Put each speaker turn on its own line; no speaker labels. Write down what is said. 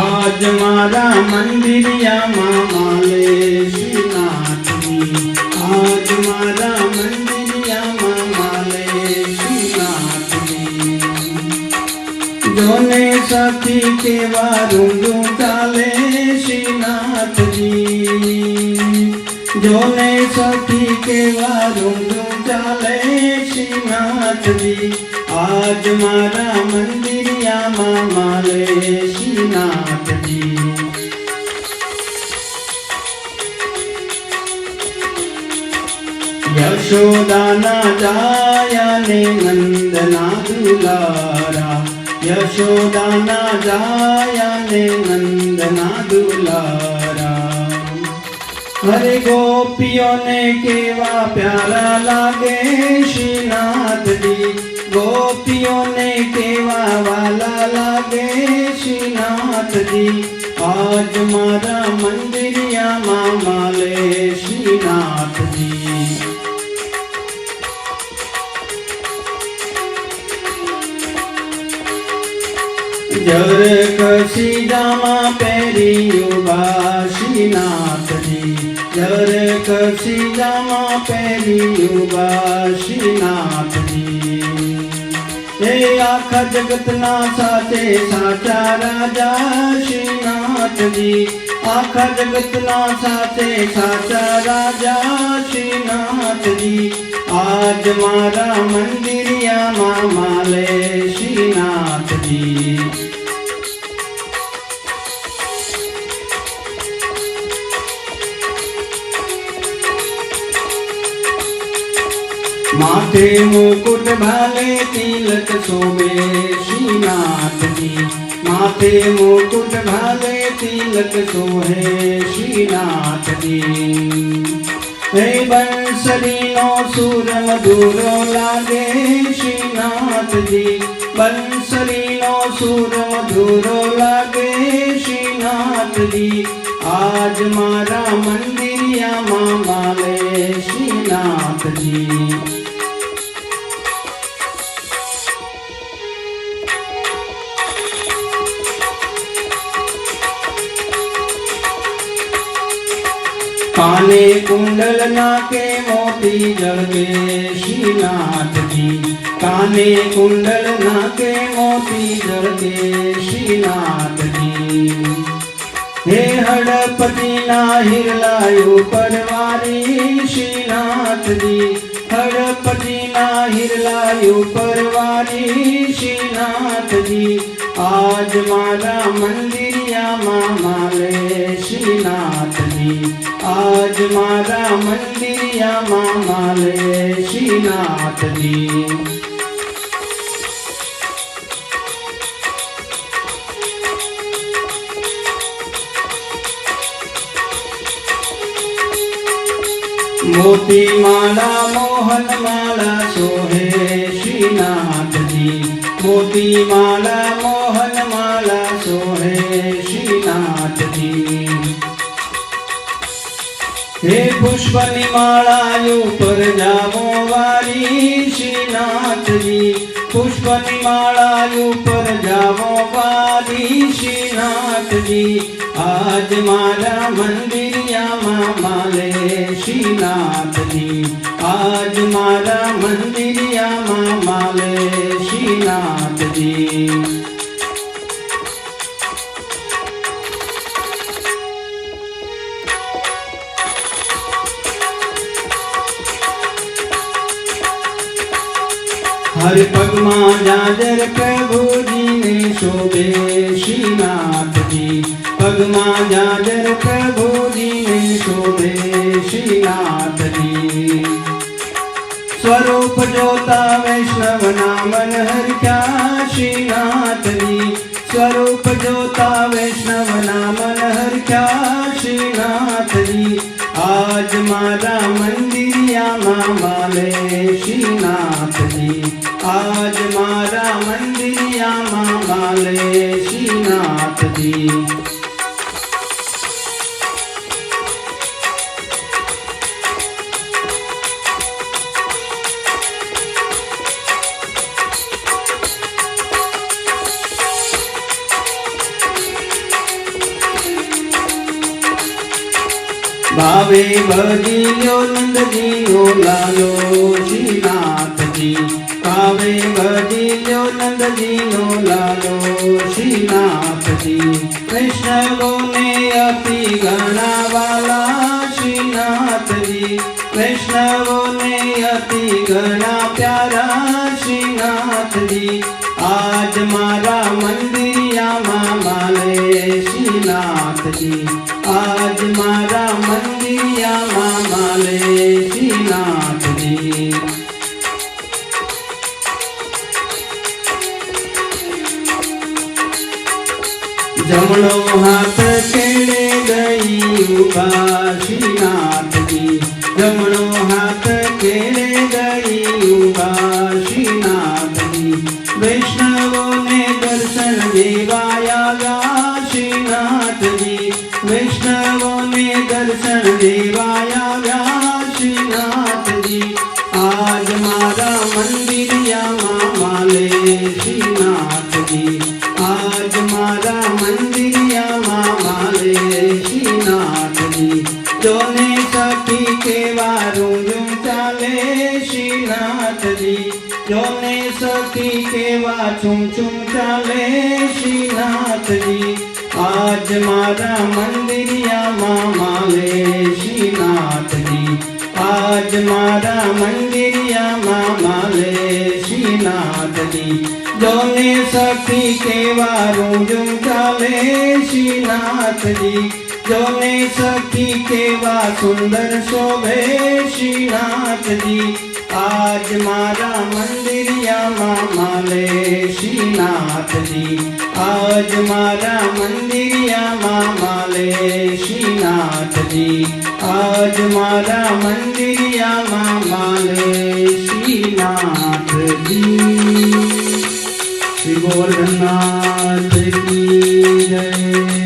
आज मारा मंदिरियाમાં માલે શ્રીનાથજી आज मारा मंदिरियाમાં माले श्रीनाथजी जोने सखी केवा रूंडू चाले श्रीनाथजी जोने सखी केवा रूंडू चाले श्रीनाथजी आज मारा मंदिरियाમાં माले श्रीनाथजी यशोदाना जाया ने नंदना दुलारा यशोदाना जाया ने नंदना दुलारा हरे गोपियों ने केवा प्यारा लागे श्रीनाथ जी गोपियों ने केवा वाला लागे श्रीनाथ जी आज मारा मंदिरियाમાં माले श्रीनाथ जी जर कसी जामा पेरी युवा श्रीनाथजी जर कसी जामा पेरी युवा श्रीनाथजी हे आखा जगतना साचे साचा राजा श्रीनाथजी आखा जगतना साचे साचा राजा श्रीनाथजी आज मारा मंदिरियाમાં माले श्रीनाथजी माथे मुकुट भाले तिलक शोभे श्रीनाथजी माथे मुकुट भाले तिलक शोभे श्रीनाथजी हे बंसरी नो सुर मधुरो लागे श्रीनाथजी बंसरी नो सुर मधुरो लागे श्रीनाथजी आज मारा मंदिरियाમાં माले श्रीनाथजी काने कुंडल नाके मोती जड़के श्रीनाथजी काने कुंडल नाके मोती जड़के श्रीनाथजी हे हड़पति ना हिरलायु परवारी श्रीनाथजी हड़पति ना हिरलायु परवारी श्रीनाथजी आज मारा मंदिरियाમાં माले श्रीनाथजी आज मारा मंदिरियाમાં माले श्रीनाथजी मोती माला मोहन माला सोहे श्रीनाथजी मोती माला मोहन माला सोहे श्रीनाथजी हे पुष्पनी माला ऊपर जावो वारी श्रीनाथजी पुष्पनी माला ऊपर जावो वारी श्रीनाथजी आज मारा मंदिरियाમાં माले श्रीनाथजी आज मारा मंदिरियाમાં माले श्रीनाथजी हर पगमा जाजर प्रभुजी ने शोभे श्रीनाथजी पगमा जाजर प्रभुजी ने शोभे श्रीनाथजी स्वरूप जोता वैष्णव नामन हर क्या श्रीनाथजी स्वरूप जोता वैष्णव नामन हर क्या श्रीनाथजी आज मारा मंदिरियाમાં माले श्रीनाथजी आज मारा मंदिरियाમાં माले श्रीनाथजी ભાવે ભજી લ્યો નંદજીનો લાલો શ્રીનાથજી ભાવે ભજી લ્યો નંદજીનો લાલો શ્રીનાથજી વૈષ્ણવોને અતિ ઘણા વાલા શ્રીનાથજી વૈષ્ણવોને અતિ ઘણા પ્યારા શ્રીનાથજી આજ મારા મંદિરિયામાં માલે શ્રીનાથજી આજ મારા મંદિરિયામાં માલે શ્રીનાથજી જમણો હાથ કેળે ગઈ ઉભા શ્રીનાથજી જમણો હાથ કેળે ગઈ ઉભા શ્રીનાથજી વૈષ્ણવોને દર્શન દેવા આવ્યા શ્રીનાથજી વૈષ્ણવોને દર્શન દેવા આવ્યા શ્રીનાથજી આજ મારા મંદિરિયામાં માલે શ્રીનાથજી આજ મારા મંદિરિયામાં માલે શ્રીનાથજી જોને સખી કેવા રૂંઝું ચાલે શ્રીનાથજી જોને સખી કેવા છુમ છુમ ચાલે શ્રીનાથજી આજ મારા મંદિરિયામાં માલે શ્રીનાથજી આજ મારા મંદિરિયામાં માલે શ્રીનાથજી જોને સખી કેવા રૂંઝું ચાલે શ્રીનાથજી જોને સખી કેવા સુંદર શોભે શ્રીનાથજી આજ મારા મંદિરિયામાં માલે શ્રીનાથજી આજ મારા મંદિરિયામાં માલે શ્રીનાથજી આજ મારા મંદિરિયામાં માલે શ્રીનાથજી શ્રી ગોવર્ધનનાથ કી જય।